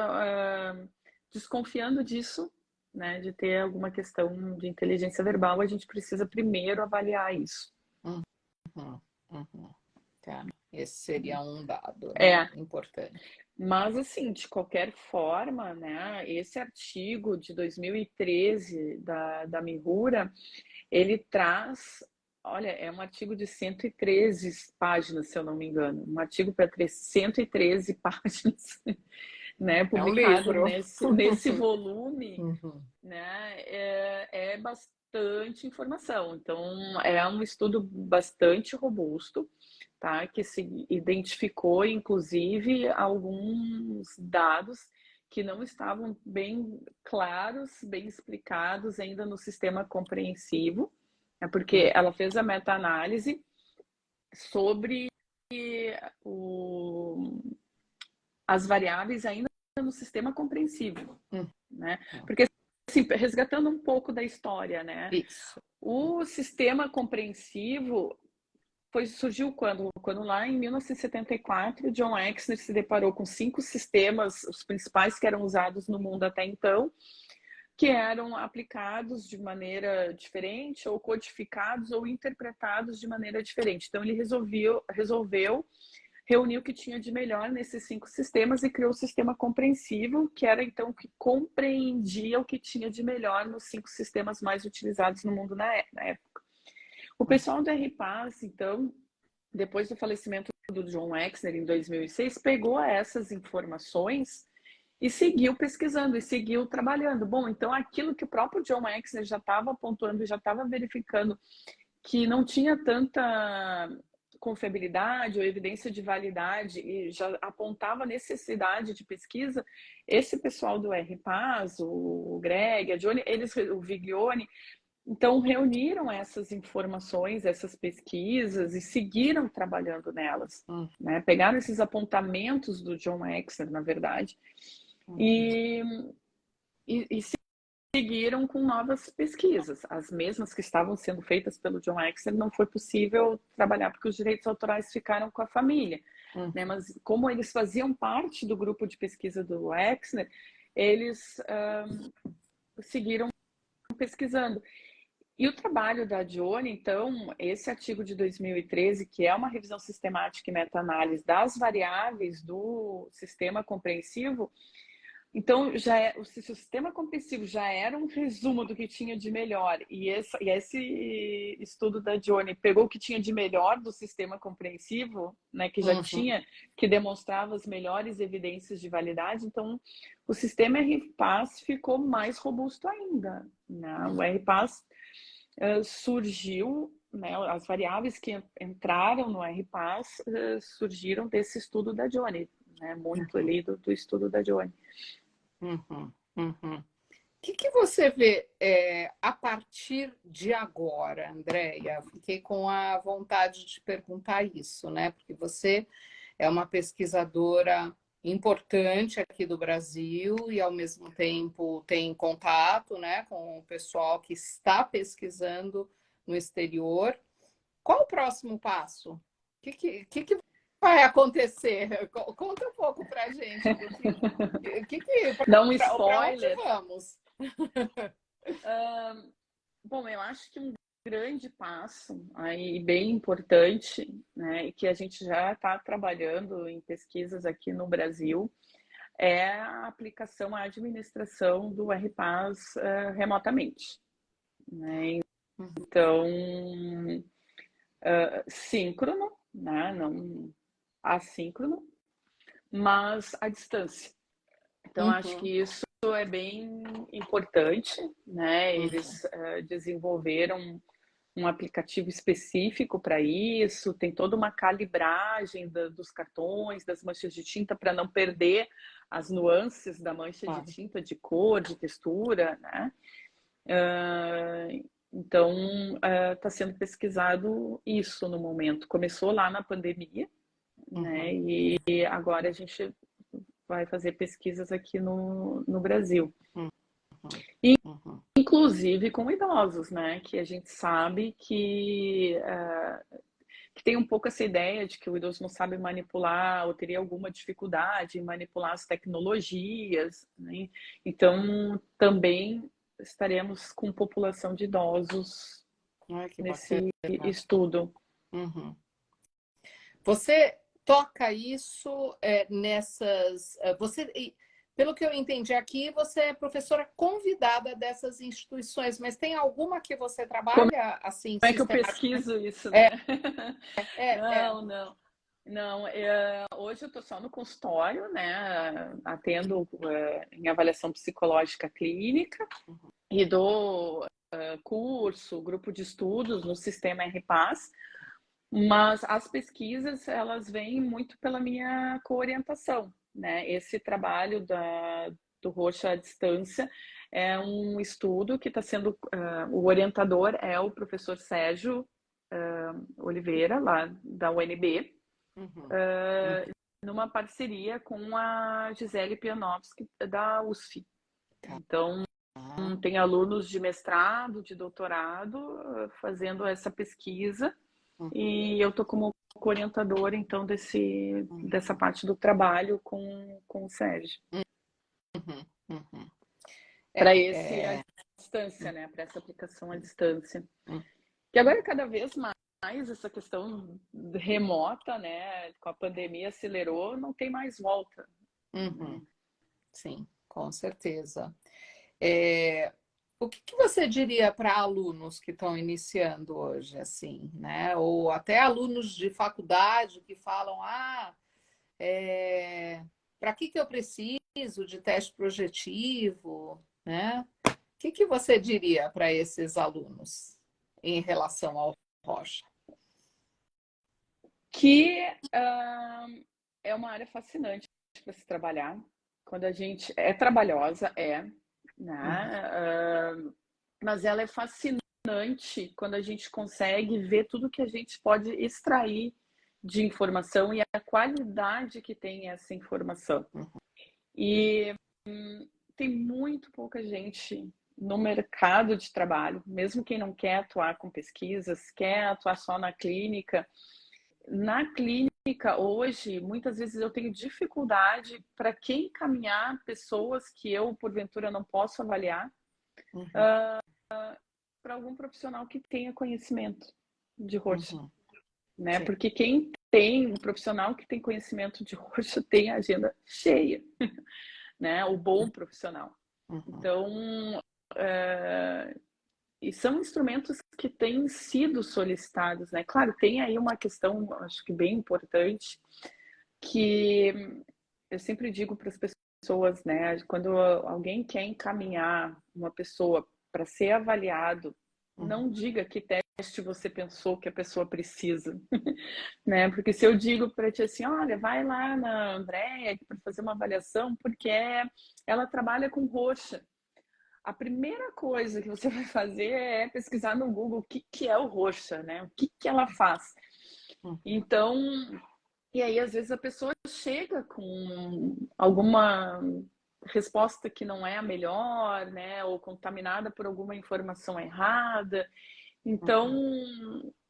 desconfiando disso, né, de ter alguma questão de inteligência verbal, a gente precisa primeiro avaliar isso. Tá. Esse seria um dado, né? Importante. Mas, assim, de qualquer forma, né, esse artigo de 2013 da Mihura, ele traz, olha, é um artigo de 113 páginas, se eu não me engano, um artigo para 113 páginas, né, publicado nesse volume, né, é bastante informação. Então, é um estudo bastante robusto, tá, que se identificou, inclusive, alguns dados que não estavam bem claros, bem explicados ainda no sistema compreensivo, né, porque ela fez a meta-análise sobre as variáveis ainda no sistema compreensivo, né? Porque, assim, resgatando um pouco da história, né? Isso. O sistema compreensivo surgiu quando lá em 1974, John Exner se deparou com 5 sistemas, os principais que eram usados no mundo até então, que eram aplicados de maneira diferente, ou codificados, ou interpretados de maneira diferente. Então, ele resolveu reunir o que tinha de melhor nesses 5 sistemas e criou o sistema compreensivo, que era então o que compreendia o que tinha de melhor nos 5 sistemas mais utilizados no mundo na época. O pessoal do RPAS, então, depois do falecimento do John Exner em 2006, pegou essas informações e seguiu pesquisando, e seguiu trabalhando. Bom, então aquilo que o próprio John Exner já estava pontuando e já estava verificando que não tinha tanta confiabilidade ou evidência de validade e já apontava necessidade de pesquisa, esse pessoal do RPAS, o Greg, a Johnny, o Viglione, então reuniram essas informações, essas pesquisas e seguiram trabalhando nelas, né? Pegaram esses apontamentos do John Exner, na verdade, e seguiram com novas pesquisas. As mesmas que estavam sendo feitas pelo John Exner não foi possível trabalhar porque os direitos autorais ficaram com a família, né? Mas como eles faziam parte do grupo de pesquisa do Exner, eles seguiram pesquisando. E o trabalho da Johnny, então, esse artigo de 2013, que é uma revisão sistemática e meta-análise das variáveis do sistema compreensivo, então, o sistema compreensivo já era um resumo do que tinha de melhor, e esse estudo da Johnny pegou o que tinha de melhor do sistema compreensivo, né, que já tinha, que demonstrava as melhores evidências de validade, então o sistema RPAS ficou mais robusto ainda, né? O RPAS surgiu, né, as variáveis que entraram no RPAS surgiram desse estudo da Johnny, né, muito ali do estudo da Johnny. O que você vê a partir de agora, Andréia? Fiquei com a vontade de perguntar isso, né? Porque você é uma pesquisadora importante aqui do Brasil e, ao mesmo tempo, tem contato, né, com o pessoal que está pesquisando no exterior. Qual o próximo passo? O que vai acontecer? Conta um pouco para a gente Dá um para onde spoiler. vamos? Bom, eu acho que um grande passo aí bem importante, né, e que a gente já está trabalhando em pesquisas aqui no Brasil, é a aplicação, a administração do RPAS remotamente, né? Então, síncrono, né? Não assíncrono, mas à distância. Então, acho que isso é bem importante, né? Eles desenvolveram um aplicativo específico para isso, tem toda uma calibragem dos cartões, das manchas de tinta, para não perder as nuances da mancha de tinta, de cor, de textura, né? Então, está sendo pesquisado isso no momento. Começou lá na pandemia, né? E agora a gente vai fazer pesquisas aqui no Brasil. E, inclusive com idosos, né? Que a gente sabe que tem um pouco essa ideia de que o idoso não sabe manipular ou teria alguma dificuldade em manipular as tecnologias, né? Então, também estaremos com população de idosos nesse estudo. Você toca isso nessas... pelo que eu entendi aqui, você é professora convidada dessas instituições, mas tem alguma que você trabalha assim? Como é que eu pesquiso isso, né? Não. Hoje eu estou só no consultório, né? Atendo em avaliação psicológica clínica e dou curso, grupo de estudos no sistema RPAS. Mas as pesquisas, elas vêm muito pela minha coorientação, né? Esse trabalho do Roxa à Distância é um estudo que está sendo... o orientador é o professor Sérgio Oliveira, lá da UNB, numa parceria com a Gisele Pianovski, da USF. Então, tem alunos de mestrado, de doutorado, fazendo essa pesquisa, e eu estou como orientadora, então, dessa parte do trabalho com o Sérgio. Para à distância, né? Para essa aplicação à distância. E agora, cada vez mais, essa questão remota, né? Com a pandemia acelerou, não tem mais volta. Sim, com certeza. O que você diria para alunos que estão iniciando hoje, assim, né? Ou até alunos de faculdade que falam, para que eu preciso de teste projetivo, né? O que você diria para esses alunos em relação ao Rocha? Que é uma área fascinante para se trabalhar. Quando a gente é trabalhosa, né? Mas ela é fascinante quando a gente consegue ver tudo que a gente pode extrair de informação e a qualidade que tem essa informação. E tem muito pouca gente no mercado de trabalho, mesmo quem não quer atuar com pesquisas, quer atuar só na clínica. Na clínica, hoje, muitas vezes eu tenho dificuldade para quem encaminhar pessoas que eu, porventura, não posso avaliar, para algum profissional que tenha conhecimento de Roxa. Né? Porque quem tem um profissional que tem conhecimento de Roxa tem a agenda cheia, né? O bom profissional. Então, e são instrumentos que têm sido solicitados, né? Claro, tem aí uma questão, acho que bem importante, que eu sempre digo para as pessoas, né? Quando alguém quer encaminhar uma pessoa para ser avaliado, não diga que teste você pensou que a pessoa precisa, né? Porque se eu digo para ti assim, olha, vai lá na Andréia para fazer uma avaliação, porque ela trabalha com Roxa. A primeira coisa que você vai fazer é pesquisar no Google o que é o Roxa, né? O que ela faz. Então, e aí às vezes a pessoa chega com alguma resposta que não é a melhor, né? Ou contaminada por alguma informação errada. Então,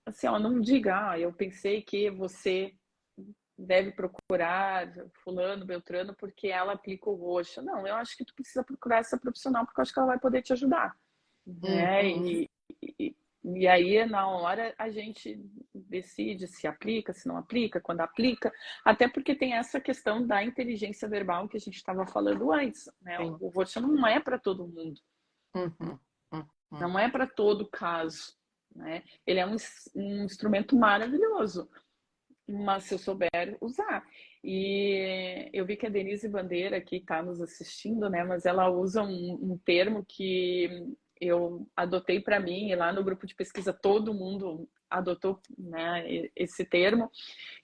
assim, não diga, eu pensei que você deve procurar fulano, beltrano, porque ela aplica o Roxa. Não, eu acho que tu precisa procurar essa profissional, porque eu acho que ela vai poder te ajudar. Né? E aí, na hora, a gente decide se aplica, se não aplica, quando aplica, até porque tem essa questão da inteligência verbal que a gente estava falando antes. Né? O Roxa não é para todo mundo. Não é para todo caso. Né? Ele é um instrumento maravilhoso. mas se eu souber usar. E eu vi que a Denise Bandeira aqui está nos assistindo, né? Mas ela usa um termo que eu adotei para mim, e lá no grupo de pesquisa todo mundo adotou, né, esse termo,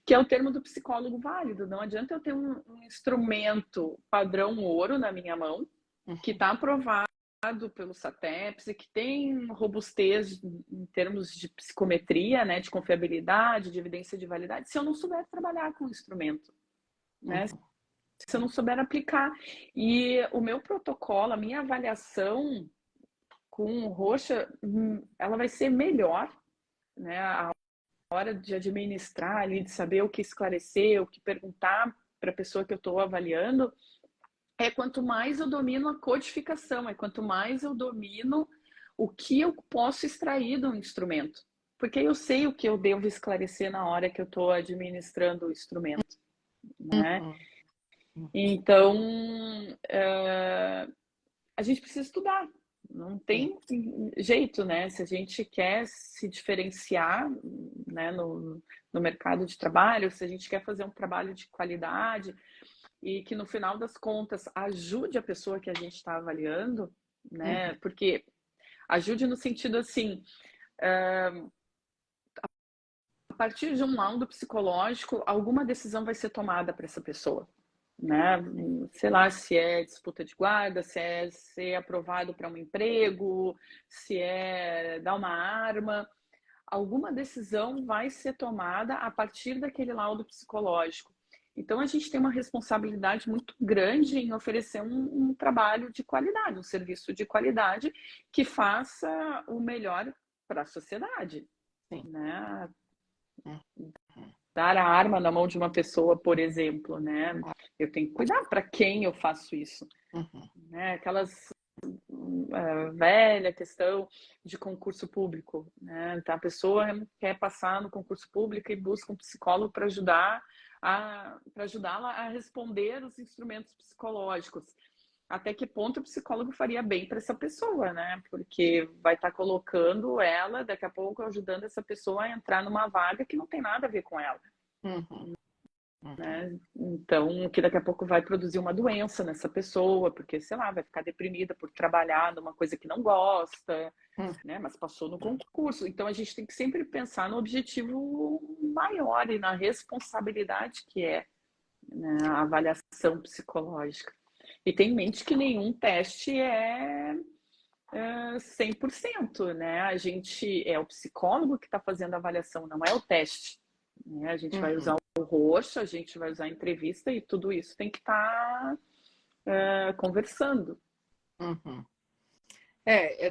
que é o termo do psicólogo válido. Não adianta eu ter um instrumento padrão ouro na minha mão, que está aprovado pelo SATEPS e que tem robustez em termos de psicometria, né, de confiabilidade, de evidência de validade, se eu não souber trabalhar com o instrumento, né? Se eu não souber aplicar. E o meu protocolo, a minha avaliação com roxa, ela vai ser melhor, né? A hora de administrar ali, de saber o que esclarecer, o que perguntar para a pessoa que eu estou avaliando, é quanto mais eu domino a codificação, é quanto mais eu domino o que eu posso extrair do instrumento. Porque eu sei o que eu devo esclarecer na hora que eu estou administrando o instrumento, né? Então, a gente precisa estudar. Não tem jeito, né? Se a gente quer se diferenciar, né, no mercado de trabalho, se a gente quer fazer um trabalho de qualidade e que no final das contas ajude a pessoa que a gente está avaliando, né? Porque ajude no sentido assim, a partir de um laudo psicológico, alguma decisão vai ser tomada para essa pessoa, né? Sei lá, se é disputa de guarda, se é ser aprovado para um emprego, se é dar uma arma. Alguma decisão vai ser tomada a partir daquele laudo psicológico. Então, a gente tem uma responsabilidade muito grande em oferecer um trabalho de qualidade, um serviço de qualidade que faça o melhor para a sociedade, né? Dar a arma na mão de uma pessoa, por exemplo, né? Eu tenho que cuidar para quem eu faço isso, né? Aquelas velha questão de concurso público, né? Então, a pessoa quer passar no concurso público e busca um psicólogo para ajudá-la a responder os instrumentos psicológicos. Até que ponto o psicólogo faria bem para essa pessoa, né? Porque vai estar colocando ela, daqui a pouco, ajudando essa pessoa a entrar numa vaga que não tem nada a ver com ela. Né? Então, que daqui a pouco vai produzir uma doença nessa pessoa, porque, sei lá, vai ficar deprimida por trabalhar numa coisa que não gosta, né? Mas passou no concurso. Então, a gente tem que sempre pensar no objetivo maior e na responsabilidade que é, né, a avaliação psicológica. E tem em mente que nenhum teste é 100%, né? A gente é o psicólogo que está fazendo a avaliação, não é o teste. Né? A gente vai usar o roxo, a gente vai usar a entrevista e tudo isso tem que estar conversando.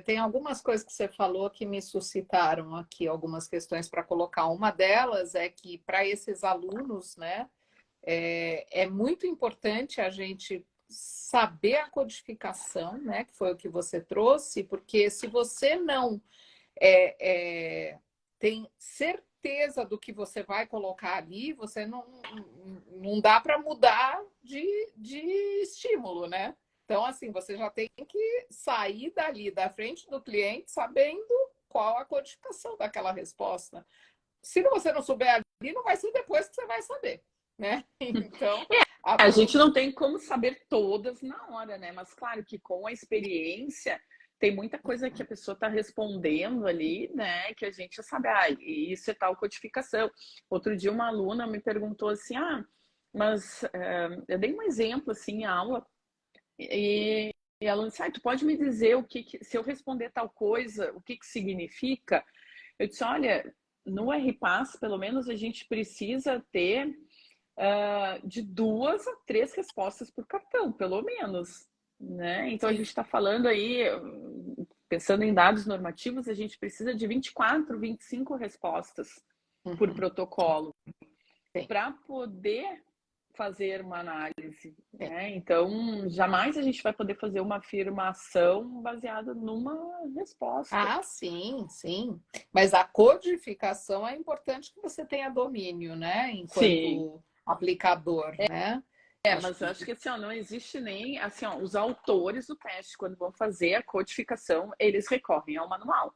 Tem algumas coisas que você falou que me suscitaram aqui algumas questões para colocar. Uma delas é que para esses alunos, né, é muito importante a gente saber a codificação, né, que foi o que você trouxe, porque se você não tem certeza do que você vai colocar ali, você não dá para mudar de estímulo, né? Então, assim, você já tem que sair dali, da frente do cliente, sabendo qual a codificação daquela resposta. Se você não souber ali, não vai ser depois que você vai saber, né? Então, a gente não tem como saber todas na hora, né? Mas claro que com a experiência tem muita coisa que a pessoa está respondendo ali, né? Que a gente já sabe, isso é tal codificação. Outro dia uma aluna me perguntou assim, mas eu dei um exemplo assim em aula e a aluna disse, tu pode me dizer o que se eu responder tal coisa, o que significa? Eu disse, olha, no RPAS, pelo menos a gente precisa ter de 2 a 3 respostas por cartão, pelo menos. Né? Então, a gente está falando aí, pensando em dados normativos, a gente precisa de 24, 25 respostas por protocolo para poder fazer uma análise. Né? Então, jamais a gente vai poder fazer uma afirmação baseada numa resposta. Sim, sim. Mas a codificação é importante que você tenha domínio, né? Enquanto aplicador, né? Mas eu acho que assim, não existe nem assim, os autores do teste, quando vão fazer a codificação, eles recorrem ao manual.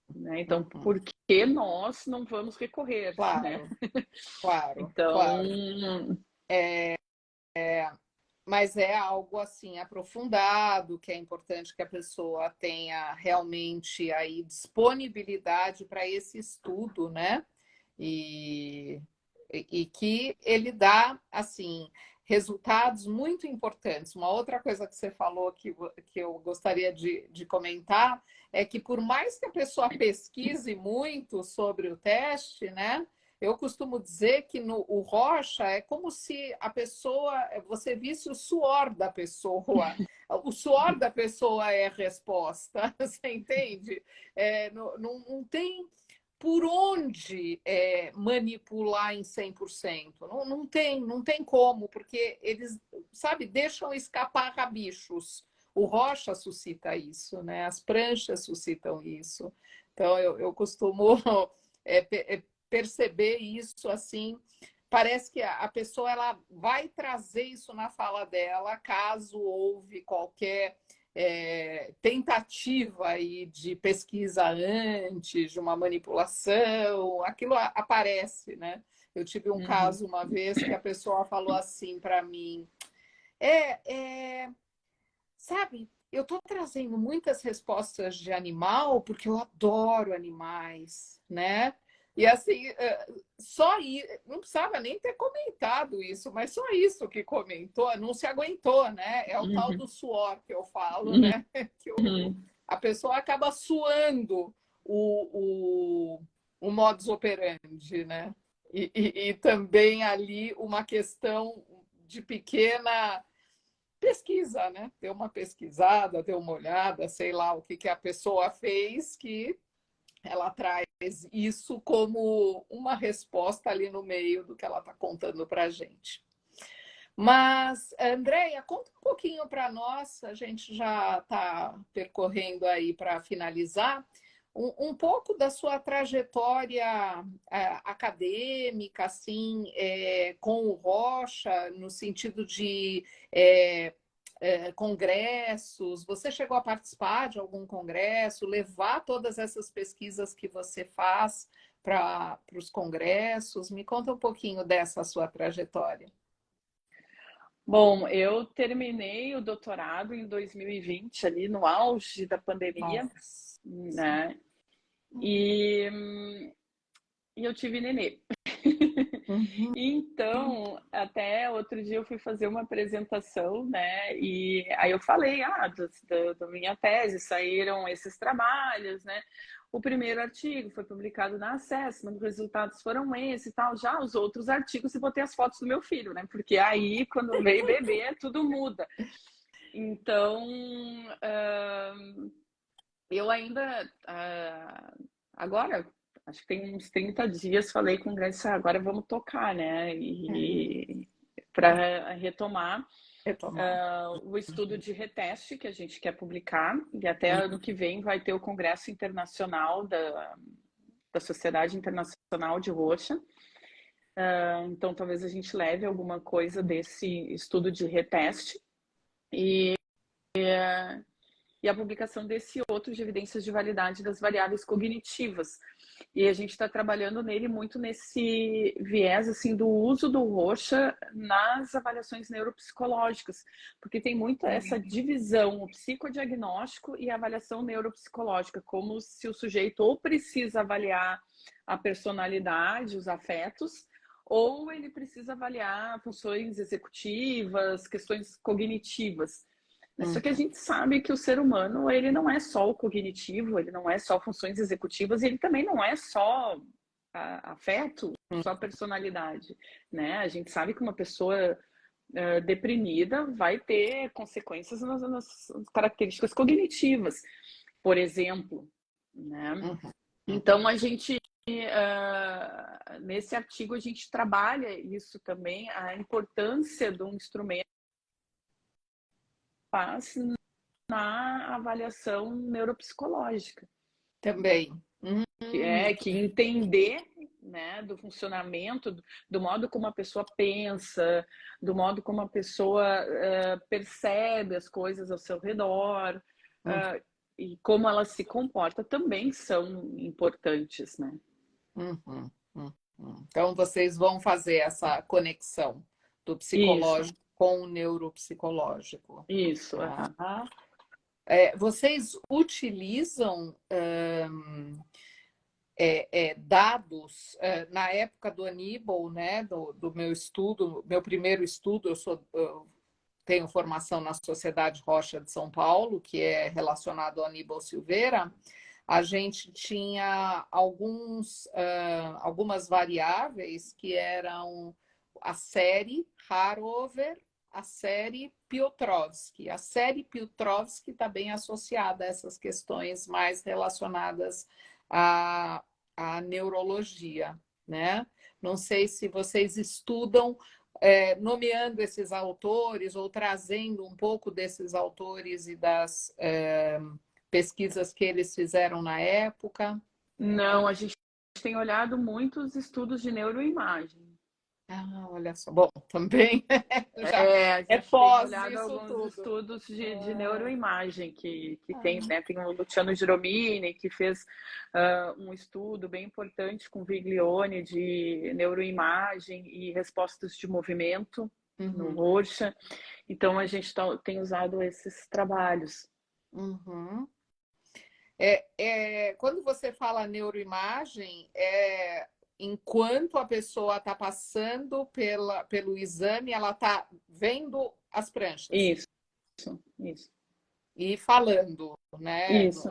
Né? Então, por que nós não vamos recorrer, né? Claro, claro, Então, claro. Mas é algo assim aprofundado, que é importante que a pessoa tenha realmente aí disponibilidade para esse estudo, né? E, e que ele dá assim resultados muito importantes. Uma outra coisa que você falou que eu gostaria de comentar é que por mais que a pessoa pesquise muito sobre o teste, né? Eu costumo dizer que no o Rocha é como se a pessoa, você visse o suor da pessoa. O suor da pessoa é a resposta, você entende? Não tem por onde manipular em 100%. Não tem como, porque eles, sabe, deixam escapar rabichos. O Rocha suscita isso, né? As pranchas suscitam isso. Então, eu costumo é, perceber isso assim. Parece que a pessoa ela vai trazer isso na fala dela, caso houve qualquer tentativa aí de pesquisa antes, de uma manipulação, aquilo aparece, né? Eu tive um caso uma vez que a pessoa falou assim para mim: sabe, eu estou trazendo muitas respostas de animal porque eu adoro animais, né? E assim, só isso, não precisava nem ter comentado isso, mas só isso que comentou, não se aguentou, né? É o tal do suor que eu falo, né? Que a pessoa acaba suando o modus operandi, né? E também ali uma questão de pequena pesquisa, né? Deu uma pesquisada, deu uma olhada, sei lá o que a pessoa fez, que ela traz isso como uma resposta ali no meio do que ela está contando para a gente. Mas, Andréia, conta um pouquinho para nós, a gente já está percorrendo aí para finalizar, um pouco da sua trajetória acadêmica, assim, com o Rocha, no sentido de congressos. Você chegou a participar de algum congresso, levar todas essas pesquisas que você faz para os congressos? Me conta um pouquinho dessa sua trajetória. bom, eu terminei o doutorado em 2020, ali no auge da pandemia, Nossa. né? E, e eu tive nenê. Uhum. Então, até outro dia eu fui fazer uma apresentação, né? E aí eu falei, da minha tese, saíram esses trabalhos, né? O primeiro artigo foi publicado na Assessment, os resultados foram esses e tal. Já os outros artigos, eu botei as fotos do meu filho, né? Porque aí, quando veio bebê, tudo muda. Então, eu ainda, agora, acho que tem uns 30 dias, falei com o Graça, agora vamos tocar, né? E para retomar Retomar. o estudo de reteste que a gente quer publicar, e até ano que vem vai ter o Congresso Internacional da Sociedade Internacional de Roxa. Então, talvez a gente leve alguma coisa desse estudo de reteste. E a publicação desse outro de evidências de validade das variáveis cognitivas. E a gente está trabalhando nele muito nesse viés assim do uso do Rocha nas avaliações neuropsicológicas, porque tem muito essa divisão, o psicodiagnóstico e a avaliação neuropsicológica, como se o sujeito ou precisa avaliar a personalidade, os afetos, ou ele precisa avaliar funções executivas, questões cognitivas. Só que a gente sabe que o ser humano, ele não é só o cognitivo, ele não é só funções executivas, e ele também não é só afeto, só personalidade, né? A gente sabe que uma pessoa deprimida vai ter consequências nas características cognitivas, por exemplo, né? Então, a gente, nesse artigo, a gente trabalha isso também, a importância de um instrumento faz na avaliação neuropsicológica. Também. Que entender, né, do funcionamento, do modo como a pessoa pensa, do modo como a pessoa percebe as coisas ao seu redor. e como ela se comporta também são importantes, né? Uhum, uhum. Então, vocês vão fazer essa conexão do Isso, psicológico com o neuropsicológico. isso. Tá? Vocês utilizam dados na época do Aníbal, né, do meu estudo, meu primeiro estudo, eu tenho formação na Sociedade Rocha de São Paulo, que é relacionado ao Aníbal Silveira. A gente tinha algumas variáveis que eram a série Harover, a série Piotrowski. A série Piotrowski está bem associada a essas questões mais relacionadas à neurologia, né? Não sei se vocês estudam nomeando esses autores ou trazendo um pouco desses autores e das pesquisas que eles fizeram na época. Não, a gente tem olhado muitos estudos de neuroimagem. Ah, olha só. Bom, também já A é gente tem pós olhado isso alguns tudo. estudos de neuroimagem que tem, né? Tem o Luciano Giromini, que fez um estudo bem importante com Viglione de neuroimagem e respostas de movimento no Rocha. Então, a gente tem usado esses trabalhos. Uhum. Quando você fala neuroimagem, enquanto a pessoa está passando pelo exame, ela está vendo as pranchas. Isso, isso. E falando, né? Isso.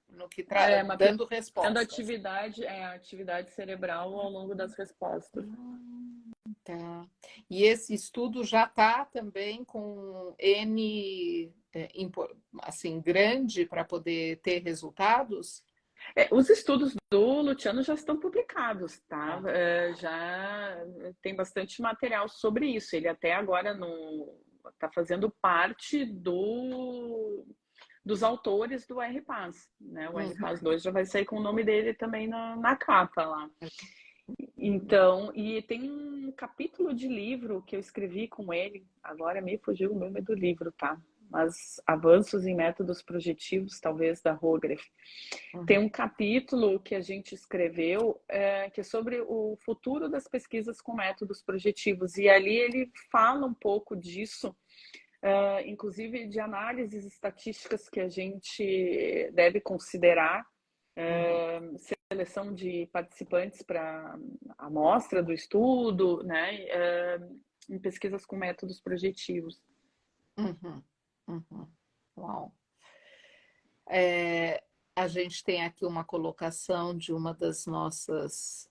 No que dando respostas. A atividade cerebral ao longo das respostas. Tá. E esse estudo já está também com N assim, grande para poder ter resultados? Os estudos do Luciano já estão publicados, tá? Já tem bastante material sobre isso. Ele até agora está fazendo parte dos autores do RPAS, né? O RPAS 2 já vai sair com o nome dele também na capa lá. Então, e tem um capítulo de livro que eu escrevi com ele, agora me fugiu o nome do livro, tá? Mas Avanços em Métodos Projetivos, talvez, da Hogarth. Tem um capítulo que a gente escreveu que é sobre o futuro das pesquisas com métodos projetivos, e ali ele fala um pouco disso, inclusive de análises estatísticas que a gente deve considerar, seleção de participantes para a amostra do estudo, né, em pesquisas com métodos projetivos. Uau. A gente tem aqui uma colocação de uma das nossas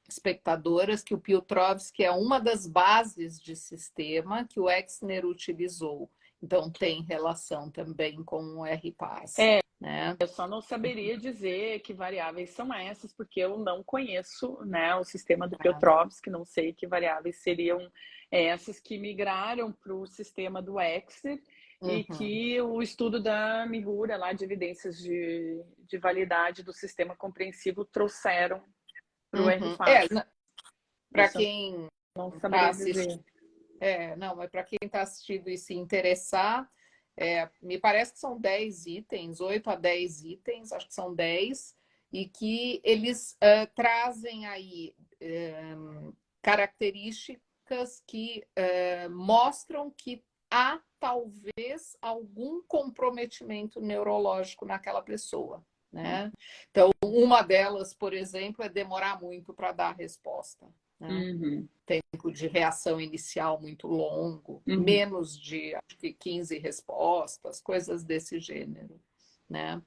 espectadoras, que o Piotrowski é uma das bases de sistema que o Exner utilizou. Então, tem relação também com o RPAS. Né? Eu só não saberia dizer que variáveis são essas, porque eu não conheço, né, o sistema do Piotrowski, não sei que variáveis seriam essas que migraram para o sistema do Exner, e que o estudo da Mihura, lá de evidências de validade do sistema compreensivo, trouxeram para o RPAS. Para quem não saberia dizer. Mas para quem está assistindo e se interessar, me parece que são 10 itens, 8 a 10 itens, acho que são 10, e que eles trazem aí características que mostram que há talvez algum comprometimento neurológico naquela pessoa. Né? Então, uma delas, por exemplo, é demorar muito para dar a resposta. Né? Tempo de reação inicial muito longo, menos de acho que 15 respostas, coisas desse gênero. Né?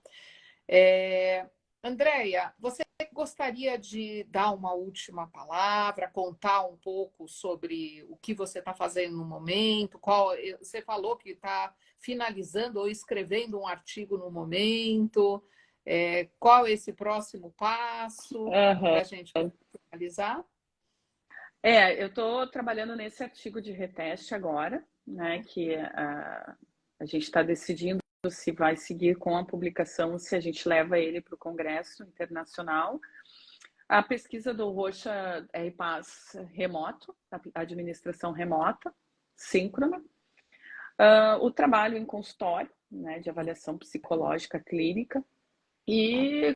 Andréia, você gostaria de dar uma última palavra, contar um pouco sobre o que você está fazendo no momento? Você falou que está finalizando ou escrevendo um artigo no momento. Qual é esse próximo passo para a gente finalizar? Eu estou trabalhando nesse artigo de reteste agora, né, que a gente está decidindo se vai seguir com a publicação, se a gente leva ele para o Congresso Internacional. A pesquisa do Rocha RPAS remoto, administração remota, síncrona. O trabalho em consultório, né, de avaliação psicológica clínica e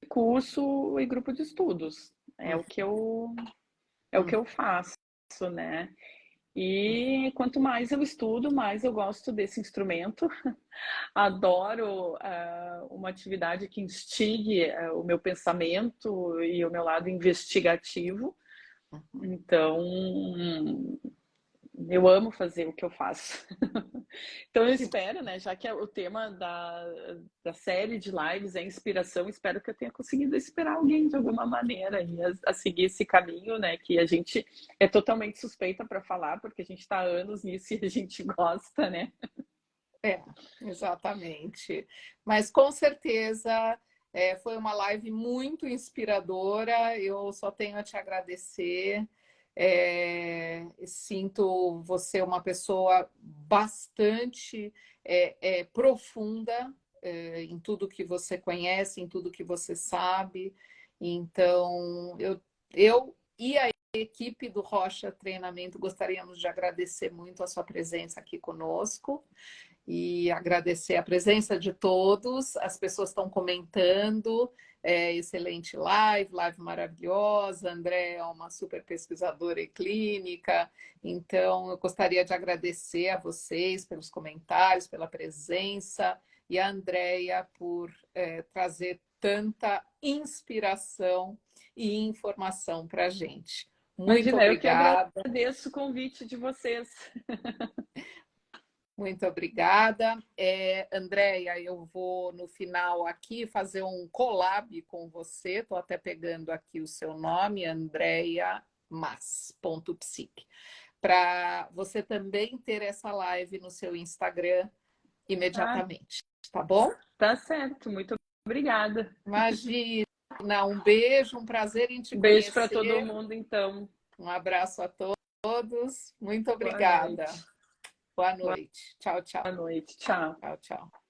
curso e grupo de estudos. É o que eu faço, né? E quanto mais eu estudo, mais eu gosto desse instrumento. Adoro uma atividade que instigue o meu pensamento e o meu lado investigativo. Então, eu amo fazer o que eu faço. Então, eu espero, né, já que o tema da série de lives é inspiração, espero que eu tenha conseguido inspirar alguém de alguma maneira a seguir esse caminho, né, que a gente é totalmente suspeita para falar, porque a gente está há anos nisso e a gente gosta, né? É, exatamente. Mas com certeza foi uma live muito inspiradora. Eu só tenho a te agradecer. Sinto você uma pessoa bastante profunda em tudo que você conhece, em tudo que você sabe. Então, eu e a equipe do Rocha Treinamento gostaríamos de agradecer muito a sua presença aqui conosco e agradecer a presença de todos. As pessoas estão comentando. Excelente live maravilhosa. André é uma super pesquisadora e clínica. Então, eu gostaria de agradecer a vocês pelos comentários, pela presença, e a Andréia por trazer tanta inspiração e informação para a gente. Muito Imagina, eu que obrigada. agradeço o convite de vocês. Muito obrigada. Andréia, eu vou no final aqui fazer um collab com você. Estou até pegando aqui o seu nome, andreiamas.psique, para você também ter essa live no seu Instagram imediatamente. Tá bom? Tá certo, muito obrigada. Imagina, um beijo, um prazer em te Beijo para todo conhecer. mundo, então. Um abraço a todos. Muito Boa obrigada. noite. Boa noite. Tchau, tchau. Boa noite. Tchau. Tchau, tchau.